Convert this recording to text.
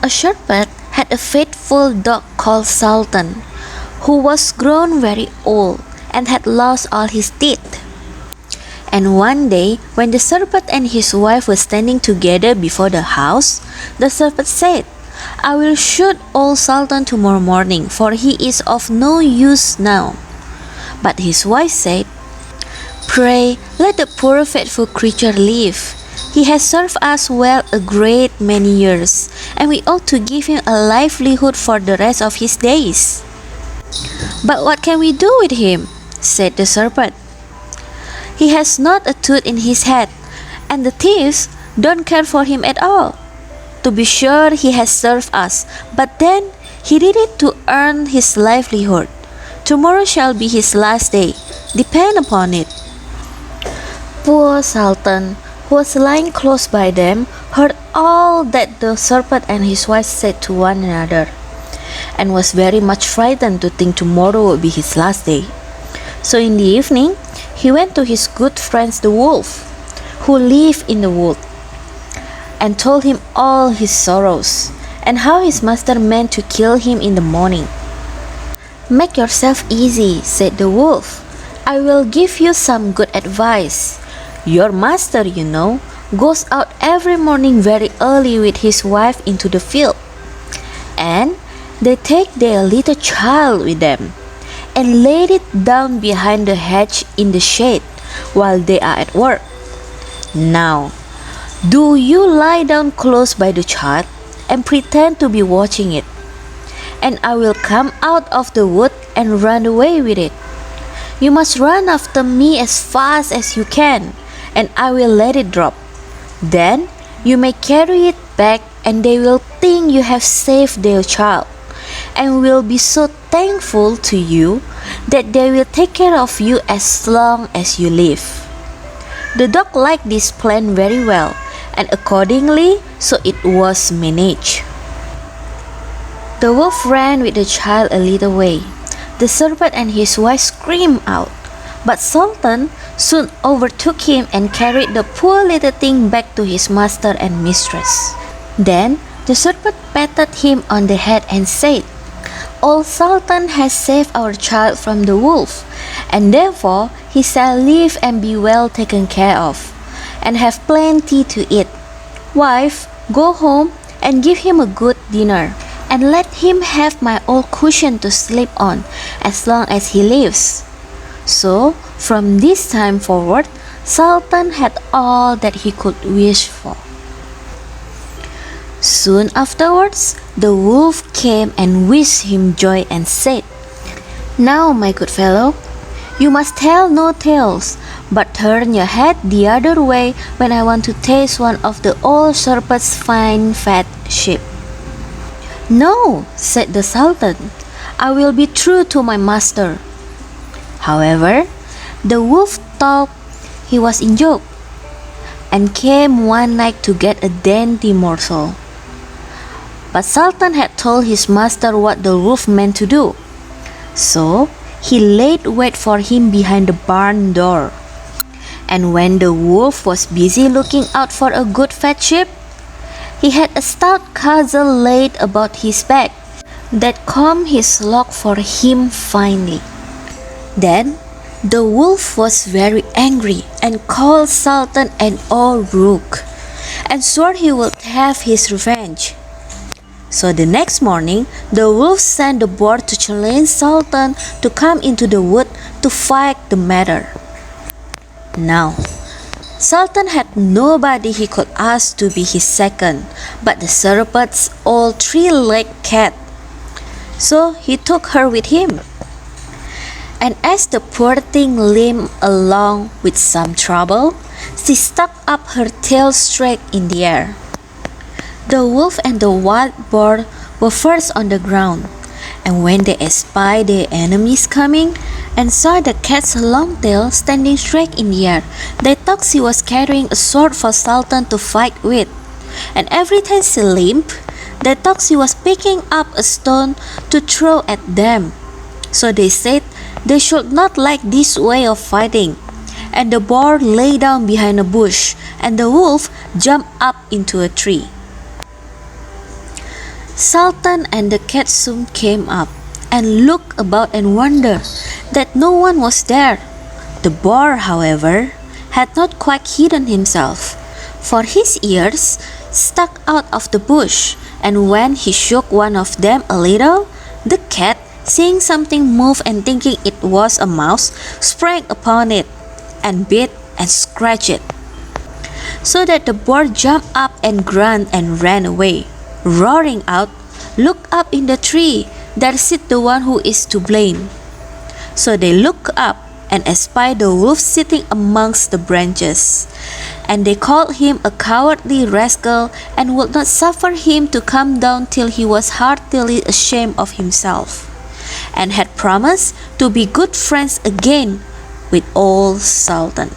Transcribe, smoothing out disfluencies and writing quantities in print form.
A shepherd had a faithful dog called Sultan, who was grown very old and had lost all his teeth. And one day, when the shepherd and his wife were standing together before the house, the shepherd said, "I will shoot old Sultan tomorrow morning, for he is of no use now." But his wife said, "Pray, let the poor faithful creature live. He has served us well a great many years, and we ought to give him a livelihood for the rest of his days." "But what can we do with him?" said the serpent. "He has not a tooth in his head, and the thieves don't care for him at all. To be sure, he has served us, but then he did it to earn his livelihood. Tomorrow shall be his last day, depend upon it." Poor Sultan, who was lying close by them, heard all that the serpent and his wife said to one another, and was very much frightened to think tomorrow would be his last day. So in the evening, he went to his good friends the wolf, who lived in the wood, and told him all his sorrows, and how his master meant to kill him in the morning. "Make yourself easy," said the wolf. "I will give you some good advice. Your master, you know, goes out every morning very early with his wife into the field, and they take their little child with them, and lay it down behind the hedge in the shade while they are at work. Now, do you lie down close by the child and pretend to be watching it, and I will come out of the wood and run away with it. You must run after me as fast as you can, and I will let it drop. Then you may carry it back, and they will think you have saved their child, and will be so thankful to you that they will take care of you as long as you live." The dog liked this plan very well, and accordingly, so it was managed. The wolf ran with the child a little way. The serpent and his wife screamed out, but Sultan soon overtook him and carried the poor little thing back to his master and mistress. Then the serpent patted him on the head and said, "Old Sultan has saved our child from the wolf, and therefore he shall live and be well taken care of, and have plenty to eat. Wife, go home and give him a good dinner, and let him have my old cushion to sleep on as long as he lives." So, from this time forward, Sultan had all that he could wish for. Soon afterwards, the wolf came and wished him joy and said, "Now, my good fellow, you must tell no tales, but turn your head the other way when I want to taste one of the old serpent's fine fat sheep." "No," said the Sultan, "I will be true to my master." However, the wolf thought he was in joke, and came one night to get a dainty morsel. But Sultan had told his master what the wolf meant to do, so he laid wait for him behind the barn door. And when the wolf was busy looking out for a good fat sheep, he had a stout castle laid about his back that combed his lock for him finely. Then the wolf was very angry and called Sultan an old rogue, and swore he would have his revenge. So the next morning, the wolf sent the boar to challenge Sultan to come into the wood to fight the matter. Now, Sultan had nobody he could ask to be his second but the serpent's old three-legged cat. So he took her with him. And as the poor thing limped along with some trouble, she stuck up her tail straight in the air. The wolf and the wild boar were first on the ground, and when they espied their enemies coming, and saw the cat's long tail standing straight in the air, they thought she was carrying a sword for Sultan to fight with, and every time she limped, they thought she was picking up a stone to throw at them. So they said they should not like this way of fighting, and the boar lay down behind a bush, and the wolf jumped up into a tree. Sultan and the cat soon came up, and looked about and wondered that no one was there. The boar, however, had not quite hidden himself, for his ears stuck out of the bush, and when he shook one of them a little, the cat, seeing something move and thinking it was a mouse, sprang upon it, and bit and scratched it, so that the boar jumped up and grunted and ran away, roaring out, "Look up in the tree, there sits the one who is to blame." So they looked up and espied the wolf sitting amongst the branches. And they called him a cowardly rascal, and would not suffer him to come down till he was heartily ashamed of himself, and had promised to be good friends again with old Sultan.